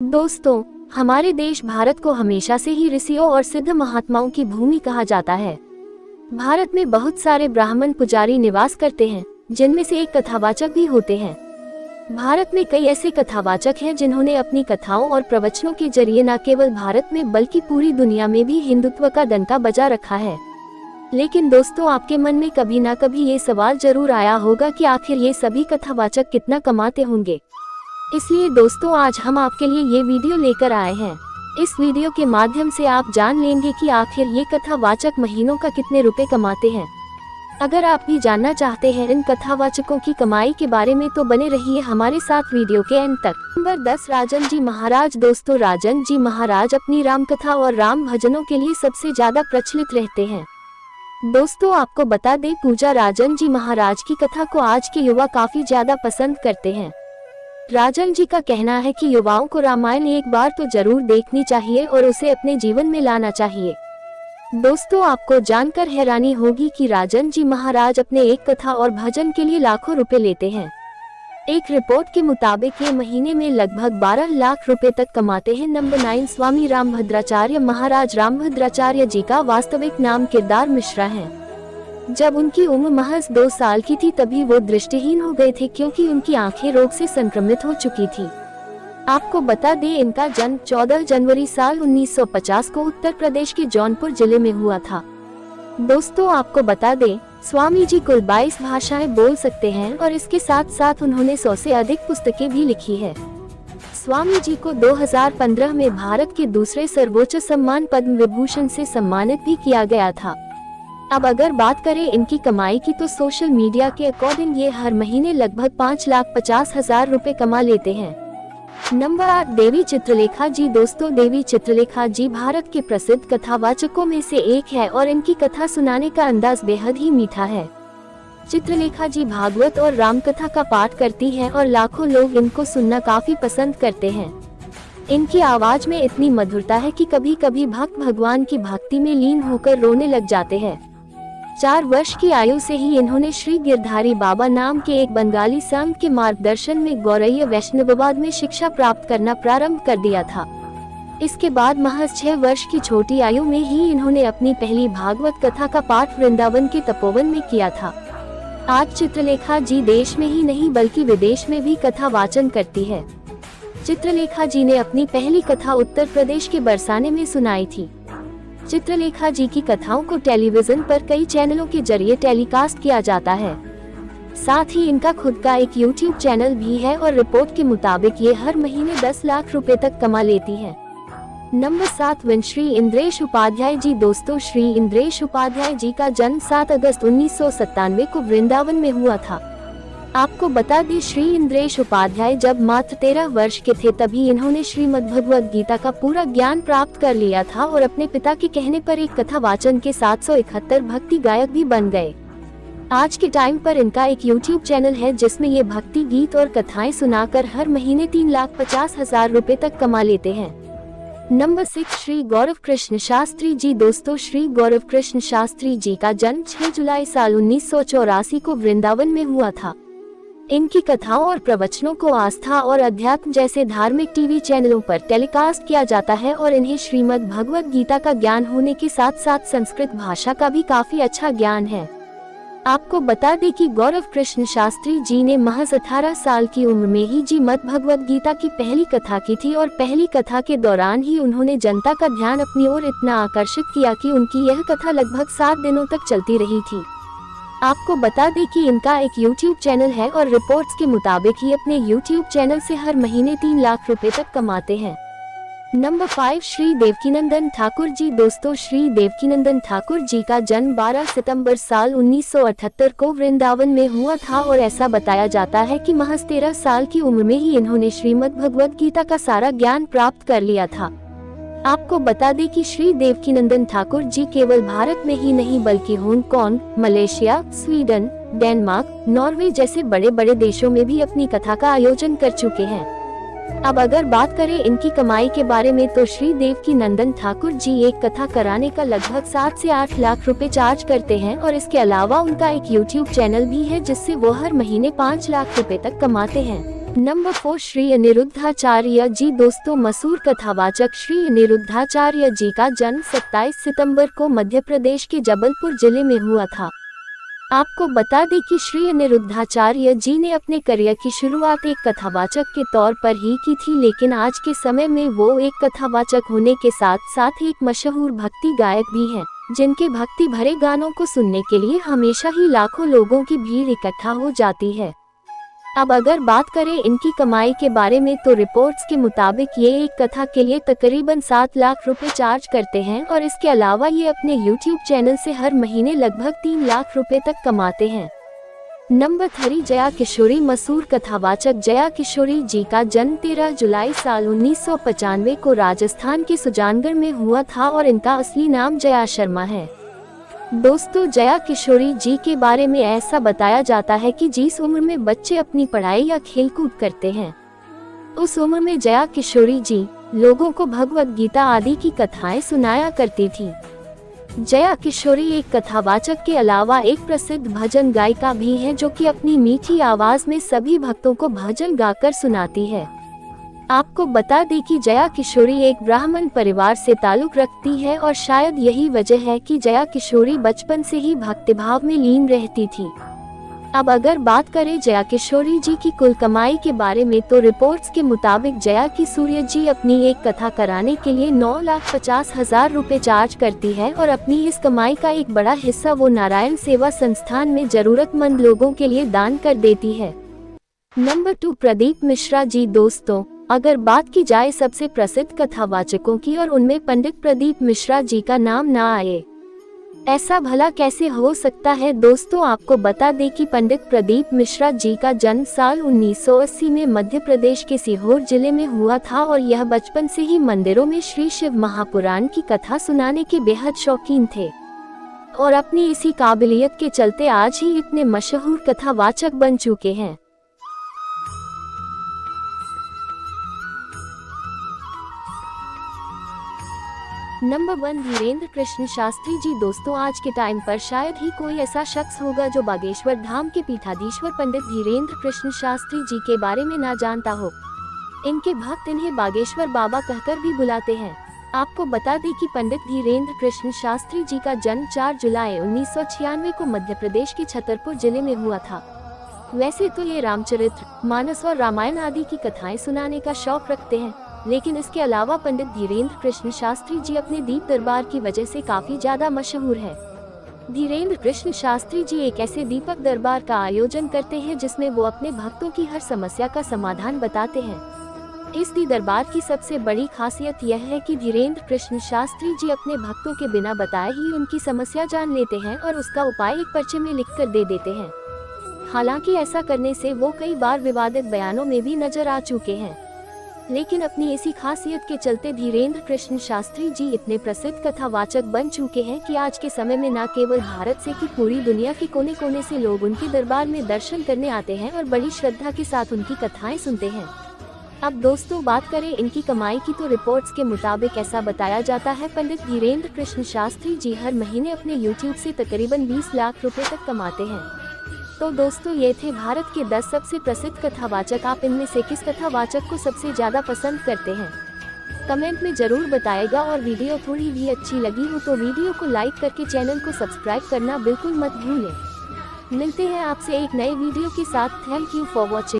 दोस्तों, हमारे देश भारत को हमेशा से ही ऋषियों और सिद्ध महात्माओं की भूमि कहा जाता है। भारत में बहुत सारे ब्राह्मण पुजारी निवास करते हैं, जिनमें से एक कथावाचक भी होते हैं। भारत में कई ऐसे कथावाचक हैं जिन्होंने अपनी कथाओं और प्रवचनों के जरिए न केवल भारत में बल्कि पूरी दुनिया में भी हिंदुत्व का डंका बजा रखा है। लेकिन दोस्तों, आपके मन में कभी ना कभी ये सवाल जरूर आया होगा कि आखिर ये सभी कथावाचक कितना कमाते होंगे। इसलिए दोस्तों, आज हम आपके लिए ये वीडियो लेकर आए हैं। इस वीडियो के माध्यम से आप जान लेंगे कि आखिर ये कथावाचक महीनों का कितने रुपए कमाते हैं। अगर आप भी जानना चाहते हैं इन कथावाचकों की कमाई के बारे में, तो बने रहिए हमारे साथ वीडियो के अंत तक। नंबर 10, राजन जी महाराज। दोस्तों, राजन जी महाराज अपनी राम कथा और राम भजनों के लिए सबसे ज्यादा प्रचलित रहते हैं। दोस्तों, आपको बता दें, पूजा राजन जी महाराज की कथा को आज के युवा काफी ज्यादा पसंद करते हैं। राजन जी का कहना है कि युवाओं को रामायण एक बार तो जरूर देखनी चाहिए और उसे अपने जीवन में लाना चाहिए। दोस्तों, आपको जानकर हैरानी होगी कि राजन जी महाराज अपने एक कथा और भजन के लिए लाखों रुपए लेते हैं। एक रिपोर्ट के मुताबिक ये महीने में लगभग 12 लाख रुपए तक कमाते हैं। नंबर 9, स्वामी रामभद्राचार्य महाराज। रामभद्राचार्य जी का वास्तविक नाम केदार मिश्रा है। जब उनकी उम्र महज 2 साल की थी तभी वो दृष्टिहीन हो गए थे, क्योंकि उनकी आंखें रोग से संक्रमित हो चुकी थी। आपको बता दें, इनका जन्म 14 जनवरी साल 1950 को उत्तर प्रदेश के जौनपुर जिले में हुआ था। दोस्तों, आपको बता दें, स्वामी जी कुल 22 भाषाएं बोल सकते हैं और इसके साथ साथ उन्होंने 100 से अधिक पुस्तकें भी लिखी है। स्वामी जी को 2015 में भारत के दूसरे सर्वोच्च सम्मान पद्म विभूषण से सम्मानित भी किया गया था। अब अगर बात करें इनकी कमाई की, तो सोशल मीडिया के अकॉर्डिंग ये हर महीने लगभग 5,50,000 रुपए कमा लेते हैं। नंबर 8, देवी चित्रलेखा जी। दोस्तों, देवी चित्रलेखा जी भारत के प्रसिद्ध कथावाचकों में से एक है और इनकी कथा सुनाने का अंदाज बेहद ही मीठा है। चित्रलेखा जी भागवत और राम कथा का पाठ करती हैं और लाखों लोग इनको सुनना काफी पसंद करते हैं। इनकी आवाज में इतनी मधुरता है कि कभी कभी भक्त भगवान की भक्ति में लीन होकर रोने लग जाते हैं। 4 वर्ष की आयु से ही इन्होंने श्री गिरधारी बाबा नाम के एक बंगाली संत के मार्गदर्शन में गौड़ीय वैष्णववाद में शिक्षा प्राप्त करना प्रारंभ कर दिया था। इसके बाद महज 6 वर्ष की छोटी आयु में ही इन्होंने अपनी पहली भागवत कथा का पाठ वृंदावन के तपोवन में किया था। आज चित्रलेखा जी देश में ही नहीं बल्कि विदेश में भी कथा वाचन करती है। चित्रलेखा जी ने अपनी पहली कथा उत्तर प्रदेश के बरसाने में सुनाई थी। चित्रलेखा जी की कथाओं को टेलीविजन पर कई चैनलों के जरिए टेलीकास्ट किया जाता है। साथ ही इनका खुद का एक यूट्यूब चैनल भी है और रिपोर्ट के मुताबिक ये हर महीने 10 लाख रुपए तक कमा लेती हैं। नंबर 7, श्री इंद्रेश उपाध्याय जी। दोस्तों, श्री इंद्रेश उपाध्याय जी का जन्म 7 अगस्त 1997 को वृंदावन में हुआ था। आपको बता दें, श्री इंद्रेश उपाध्याय जब मात्र 13 वर्ष के थे तभी इन्होंने श्रीमद् भगवद गीता का पूरा ज्ञान प्राप्त कर लिया था और अपने पिता के कहने पर एक कथा वाचन के 771 भक्ति गायक भी बन गए। आज के टाइम पर इनका एक यूट्यूब चैनल है जिसमें ये भक्ति गीत और कथाएं सुनाकर हर महीने 3,50,000 रुपए तक कमा लेते हैं। नंबर 6, श्री गौरव कृष्ण शास्त्री जी। दोस्तों, श्री गौरव कृष्ण शास्त्री जी का जन्म 6 जुलाई साल 1984 को वृंदावन में हुआ था। इनकी कथाओं और प्रवचनों को आस्था और अध्यात्म जैसे धार्मिक टीवी चैनलों पर टेलीकास्ट किया जाता है और इन्हें श्रीमद् भगवद गीता का ज्ञान होने के साथ साथ संस्कृत भाषा का भी काफी अच्छा ज्ञान है। आपको बता दें कि गौरव कृष्ण शास्त्री जी ने महज 18 साल की उम्र में ही श्रीमद् भगवद गीता की पहली कथा की थी और पहली कथा के दौरान ही उन्होंने जनता का ध्यान अपनी ओर इतना आकर्षित किया कि उनकी यह कथा लगभग 7 दिनों तक चलती रही थी। आपको बता दें कि इनका एक यूट्यूब चैनल है और रिपोर्ट्स के मुताबिक ही अपने यूट्यूब चैनल से हर महीने 3 लाख रुपए तक कमाते हैं। नंबर 5, श्री देवकीनंदन ठाकुर जी। दोस्तों, श्री देवकीनंदन ठाकुर जी का जन्म 12 सितंबर साल 1978 को वृंदावन में हुआ था और ऐसा बताया जाता है कि महज 13 साल की उम्र में ही इन्होंने श्रीमद् भगवद गीता का सारा ज्ञान प्राप्त कर लिया था। आपको बता दें कि श्री देवकीनंदन ठाकुर जी केवल भारत में ही नहीं बल्कि Hong Kong, Malaysia, Sweden, Denmark, Norway जैसे बड़े बड़े देशों में भी अपनी कथा का आयोजन कर चुके हैं। अब अगर बात करें इनकी कमाई के बारे में, तो श्री देवकीनंदन ठाकुर जी एक कथा कराने का लगभग 7 से 8 लाख रुपए चार्ज करते हैं और इसके अलावा उनका एक यूट्यूब चैनल भी है जिससे वो हर महीने 5 लाख रुपए तक कमाते हैं। नंबर 4 श्री अनिरुद्धाचार्य जी। दोस्तों, मशहूर कथावाचक श्री अनिरुद्धाचार्य जी का जन्म 27 सितंबर को मध्य प्रदेश के जबलपुर जिले में हुआ था। आपको बता दें कि श्री अनिरुद्धाचार्य जी ने अपने करियर की शुरुआत एक कथावाचक के तौर पर ही की थी, लेकिन आज के समय में वो एक कथावाचक होने के साथ साथ एक मशहूर भक्ति गायक भी हैं, जिनके भक्ति भरे गानों को सुनने के लिए हमेशा ही लाखों लोगों की भीड़ इकट्ठा हो जाती है। अब अगर बात करें इनकी कमाई के बारे में, तो रिपोर्ट्स के मुताबिक ये एक कथा के लिए तकरीबन 7 लाख रुपए चार्ज करते हैं और इसके अलावा ये अपने यूट्यूब चैनल से हर महीने लगभग 3 लाख रुपए तक कमाते हैं। नंबर 3 जया किशोरी। मशहूर कथावाचक जया किशोरी जी का जन्म 13 जुलाई साल 1995 को राजस्थान के सुजानगढ़ में हुआ था और इनका असली नाम जया शर्मा है। दोस्तों, जया किशोरी जी के बारे में ऐसा बताया जाता है कि जिस उम्र में बच्चे अपनी पढ़ाई या खेलकूद करते हैं, उस उम्र में जया किशोरी जी लोगों को भगवत गीता आदि की कथाएं सुनाया करती थी। जया किशोरी एक कथावाचक के अलावा एक प्रसिद्ध भजन गायिका भी हैं, जो कि अपनी मीठी आवाज में सभी भक्तों को भजन गाकर सुनाती है। आपको बता दें कि जया किशोरी एक ब्राह्मण परिवार से ताल्लुक रखती है और शायद यही वजह है कि जया किशोरी बचपन से ही भक्तिभाव में लीन रहती थी। अब अगर बात करें जया किशोरी जी की कुल कमाई के बारे में, तो रिपोर्ट्स के मुताबिक जया किशोरी जी अपनी एक कथा कराने के लिए 9,50,000 रुपए चार्ज करती है और अपनी इस कमाई का एक बड़ा हिस्सा वो नारायण सेवा संस्थान में जरूरतमंद लोगों के लिए दान कर देती है। नंबर 2 प्रदीप मिश्रा जी। दोस्तों, अगर बात की जाए सबसे प्रसिद्ध कथावाचकों की और उनमें पंडित प्रदीप मिश्रा जी का नाम ना आए, ऐसा भला कैसे हो सकता है। दोस्तों, आपको बता दें कि पंडित प्रदीप मिश्रा जी का जन्म साल 1980 में मध्य प्रदेश के सीहोर जिले में हुआ था और यह बचपन से ही मंदिरों में श्री शिव महापुराण की कथा सुनाने के बेहद शौकीन थे और अपनी इसी काबिलियत के चलते आज ही इतने मशहूर कथावाचक बन चुके हैं। नंबर 1 धीरेन्द्र कृष्ण शास्त्री जी। दोस्तों, आज के टाइम पर शायद ही कोई ऐसा शख्स होगा जो बागेश्वर धाम के पीठाधीश्वर पंडित धीरेन्द्र कृष्ण शास्त्री जी के बारे में ना जानता हो। इनके भक्त इन्हें बागेश्वर बाबा कहकर भी बुलाते हैं। आपको बता दें कि पंडित धीरेन्द्र कृष्ण शास्त्री जी का जन्म 4 जुलाई 1996 को मध्य प्रदेश के छतरपुर जिले में हुआ था। वैसे तो ये रामचरित्र मानस और रामायण आदि की कथाएं सुनाने का शौक रखते हैं, लेकिन इसके अलावा पंडित धीरेन्द्र कृष्ण शास्त्री जी अपने दीप दरबार की वजह से काफी ज्यादा मशहूर है। धीरेन्द्र कृष्ण शास्त्री जी एक ऐसे दीपक दरबार का आयोजन करते हैं जिसमें वो अपने भक्तों की हर समस्या का समाधान बताते हैं। इस दीप दरबार की सबसे बड़ी खासियत यह है कि धीरेन्द्र कृष्ण शास्त्री जी अपने भक्तों के बिना बताए ही उनकी समस्या जान लेते हैं और उसका उपाय एक पर्चे में लिख कर दे देते हैं। हालांकि ऐसा करने से वो कई बार विवादित बयानों में भी नजर आ चुके हैं, लेकिन अपनी इसी खासियत के चलते धीरेन्द्र कृष्ण शास्त्री जी इतने प्रसिद्ध कथावाचक बन चुके हैं कि आज के समय में न केवल भारत से कि पूरी दुनिया के कोने कोने से लोग उनके दरबार में दर्शन करने आते हैं और बड़ी श्रद्धा के साथ उनकी कथाएं सुनते हैं। अब दोस्तों, बात करें इनकी कमाई की, तो रिपोर्ट्स के मुताबिक ऐसा बताया जाता है पंडित धीरेन्द्र कृष्ण शास्त्री जी हर महीने अपने यूट्यूब से तकरीबन 20 लाख रुपए तक कमाते हैं। तो दोस्तों, ये थे भारत के 10 सबसे प्रसिद्ध कथावाचक। आप इनमें से किस कथावाचक को सबसे ज्यादा पसंद करते हैं, कमेंट में जरूर बताएगा। और वीडियो थोड़ी भी अच्छी लगी हो तो वीडियो को लाइक करके चैनल को सब्सक्राइब करना बिल्कुल मत भूलें। मिलते हैं आपसे एक नए वीडियो के साथ। Thank you for watching.